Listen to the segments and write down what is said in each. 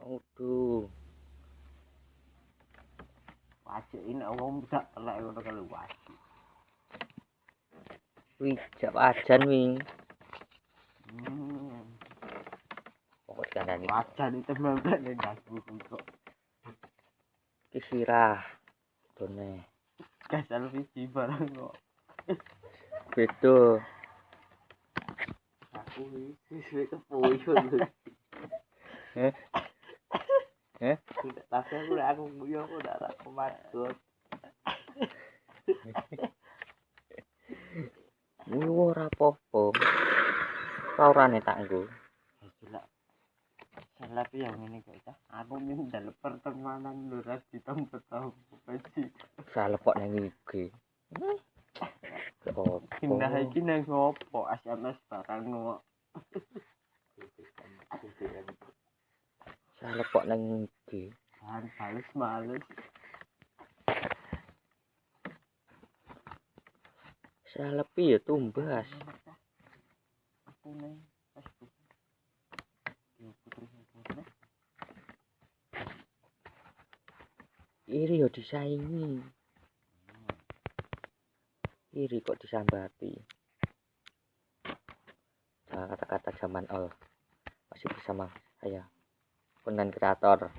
Waduh, Wajib ini wong gak telek ngono kalau wajib. wih, jak wajan wih. Pokok dandani. Wajan itu memang nek dasmu kok. Ki sirah. Done. Kasal visi barang kok. Beda. Aku wis kepoyo lho. Heh. Heh. Tapi aku guyu aku ndak tak komadot. Wih, ora apa-apa. Saurane tak nggo. Gila. Salah yang ini kok cah. Aku min dalem pertemanan lho ras ditempat tau peci. Salepok nang iki. Opo? Pindah iki nang opo SMS barang kok. Salepok nang iki. Males. Salepi ya tumbas. Aku nih Facebook. Iri yo disaingi. Iri kok disambati. Nah, kata-kata zaman all masih bersama saya, konten kreator.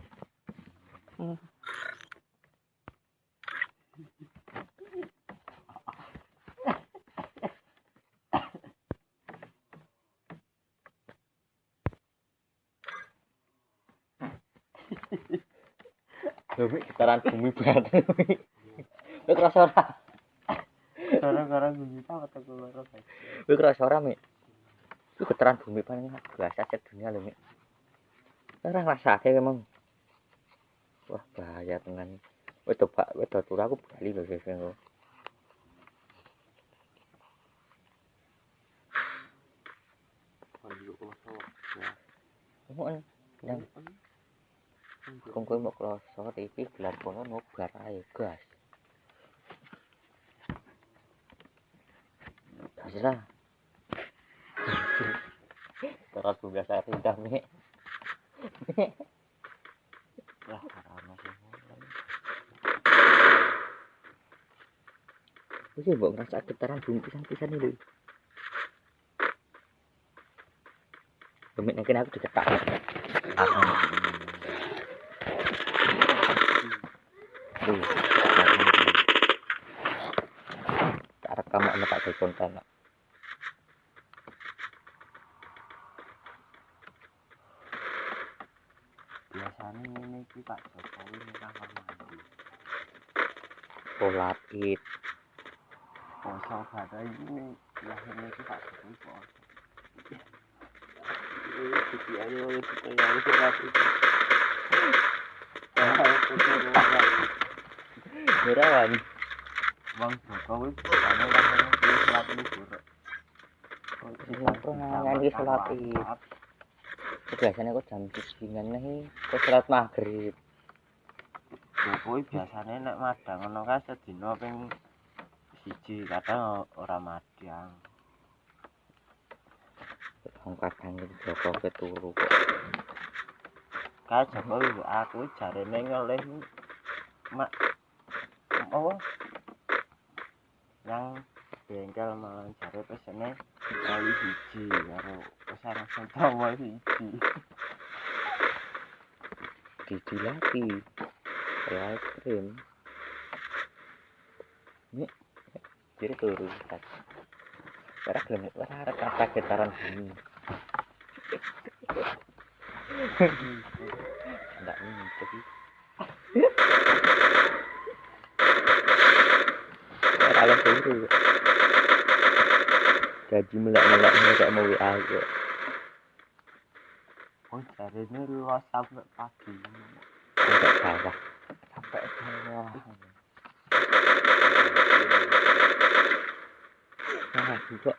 Loh, getaran bumi banget. Lu kerasa ora? Gara-gara gue tahu atau gue baru Lu kerasa ora, Mik? Itu getaran bumi paling biasa sedunia lho, Mik. Ora ngrasake emang. Wah, bahaya tenan. Wis turu aku bali lho sesuk. Yang kongko mau kloso iki gelar kono nobar ae, gas. Kasih terus juga saya udah Mik. lah karena sih. Wis mbok ngrasa getaran bumi pisan-pisan iki lho. Gemik nek aku diketak. Tak rekam nek tak gawe konten. Biasanya ini iki Pak Jokowi ning kamar mandi. Salat Id. Poso pada ini lah ini iki Pak Jokowi poso. Iki ayo kita yang salat itu. Berawan. Bang Jokowi karena kan dia salat zuhur. Nganti salat Id. Biasanya kok jam 9 nih, kok salat maghrib. Jokowi biasanya nek madang ngono kae sedina ping 1 kadang ora madang. Kadang iki Joko keturu kok. Kae Jokowi aku jarene ngoleh mak apa yang bengkel malah jare pesene kali 1 karo pesan sama 1. Didilati. Live stream. Ini jadi turu. Ora gelem ora kata getaran bumi. Ndak iki. Ora turu. Jadi melak-melak kayak mau WA kok. Oh, jarene luas sampai pagi. Sampai bawah. Sampai bawah. Nah, juga.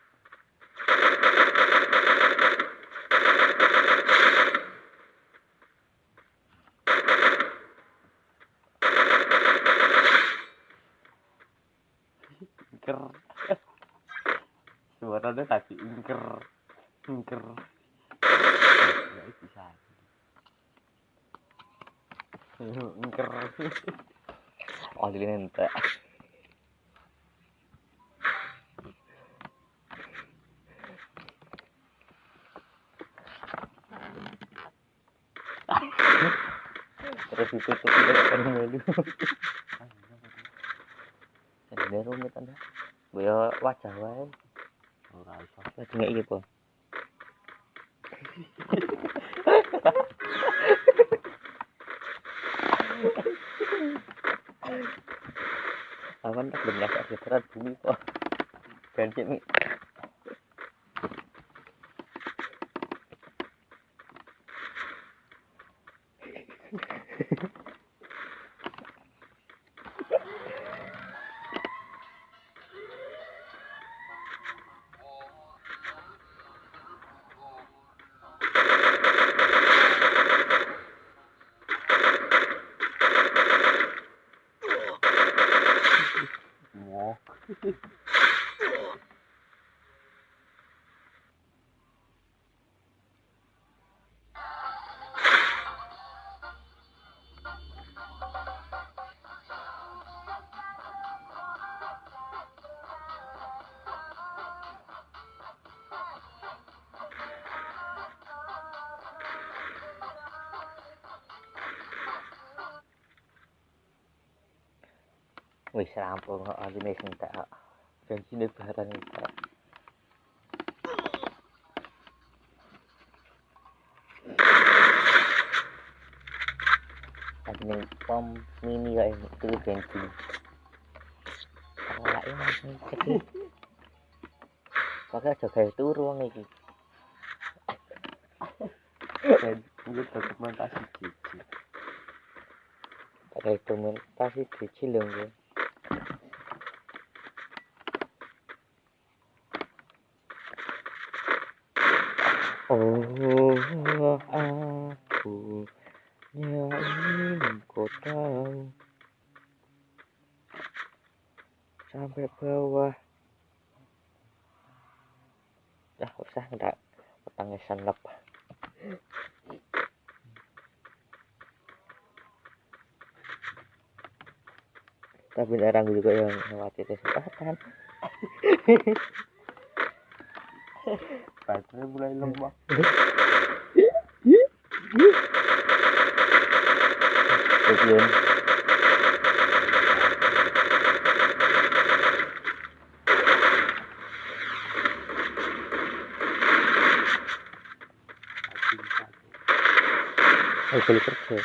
Ingker. Suaranya tadi ingker. Ya bisa. Ngker. oli entek. Terus ditutup dengan melu. Jadi rumit anda. Boyo wajah wae. Ora iso. Lagi ngek iki, Po. Awan tak belum nyasar seterat bumi, Po. Ganti mi. Wah. Wis rampung kok aline sing tak. Bensine barang iki. Aline pom mini kae itu bensin. Awake masih kecil. Pakai jaga turu wong iki. Dan kuwi dokumentasi cici. Pakai dokumentasi kecil lho. Oh, aku ingin kau tahu sampai bawah. Dah usah enggak petangisan lep. Tapi orang juga yang khawatir kesempatan. Baterai mulai lemah. Kemudian balik kerja.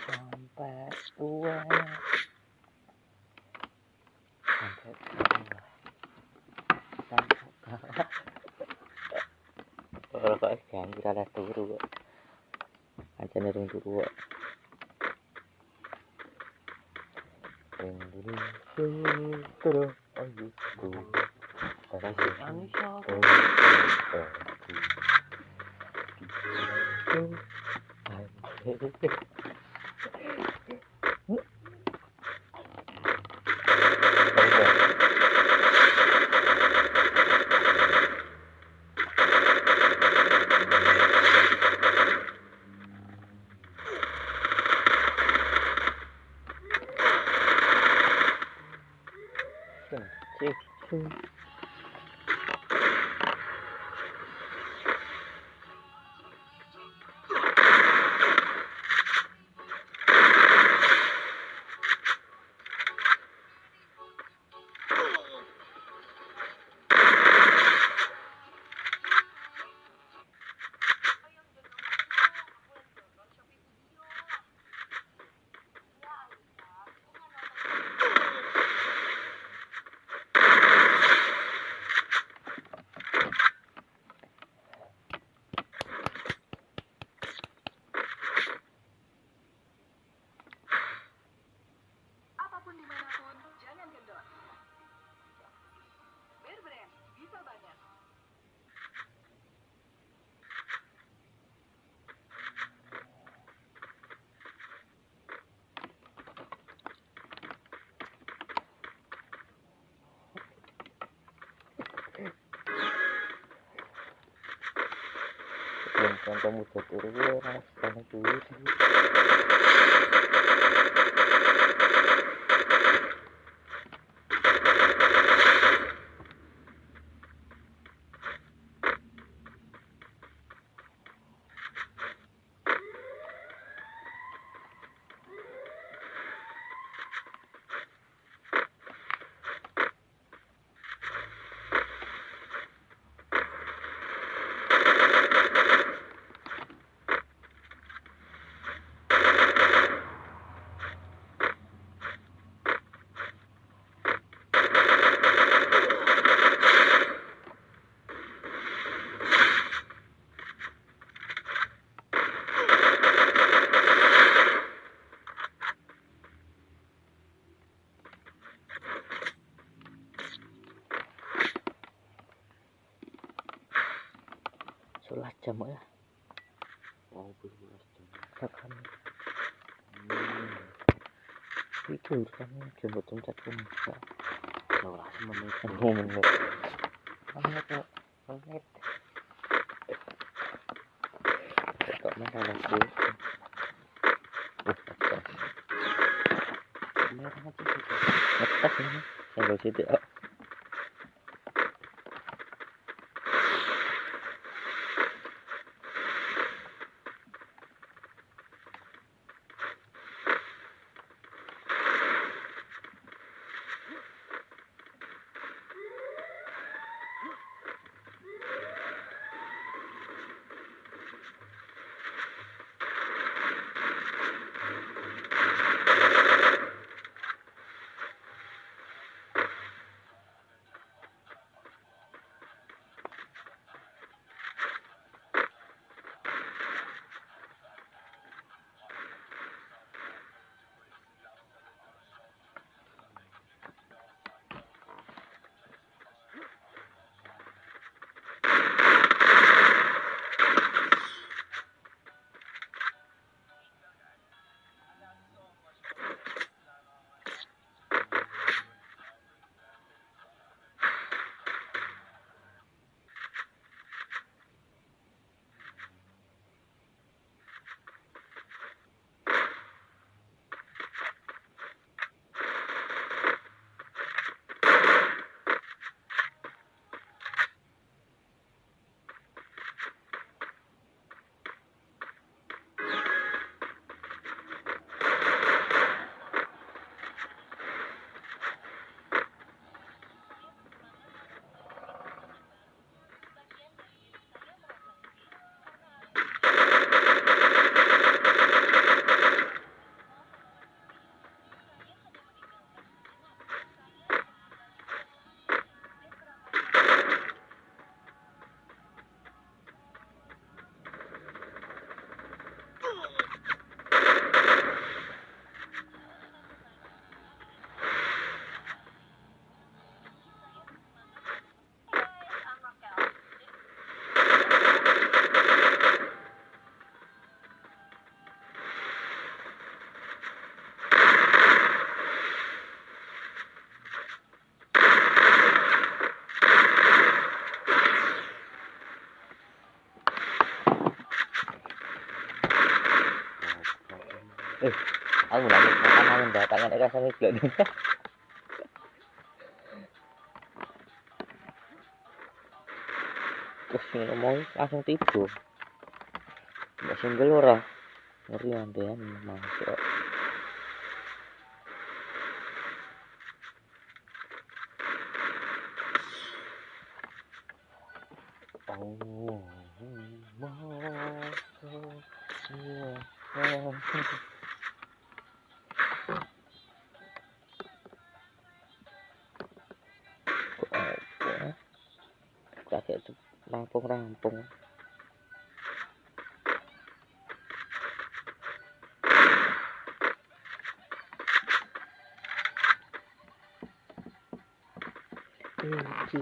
Sampai tua. Sampai tua. Kalau kok jangan kira ada turu kok. Aja nerung turu kok. Turu. Oh gitu. Kasih anu siapa? contoh muda turu ki ora sekali kuwi. Sholat jam ya. Oh, 12 jam. Bahkan itu urusannya jemput jam pun bisa. Ora semenit. Menit. Menit. Kok mana lagi? Ngetes ini. Sambil situ. Aku lagi makan tangan rasanya gak. Terus ngomong langsung tidur. Mbak single ora ngeri andean masuk. Oh, kakek itu rampung. Benci.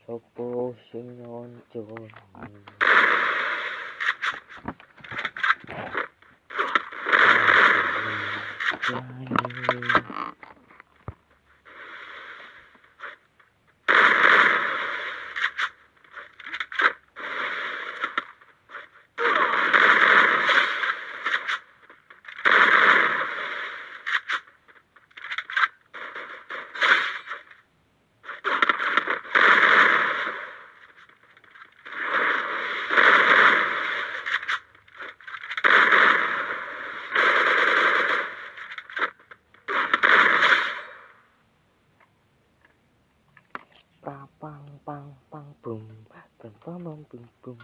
Sopo sing nyonconi pang pang pang pang bum pang pang pang bum bum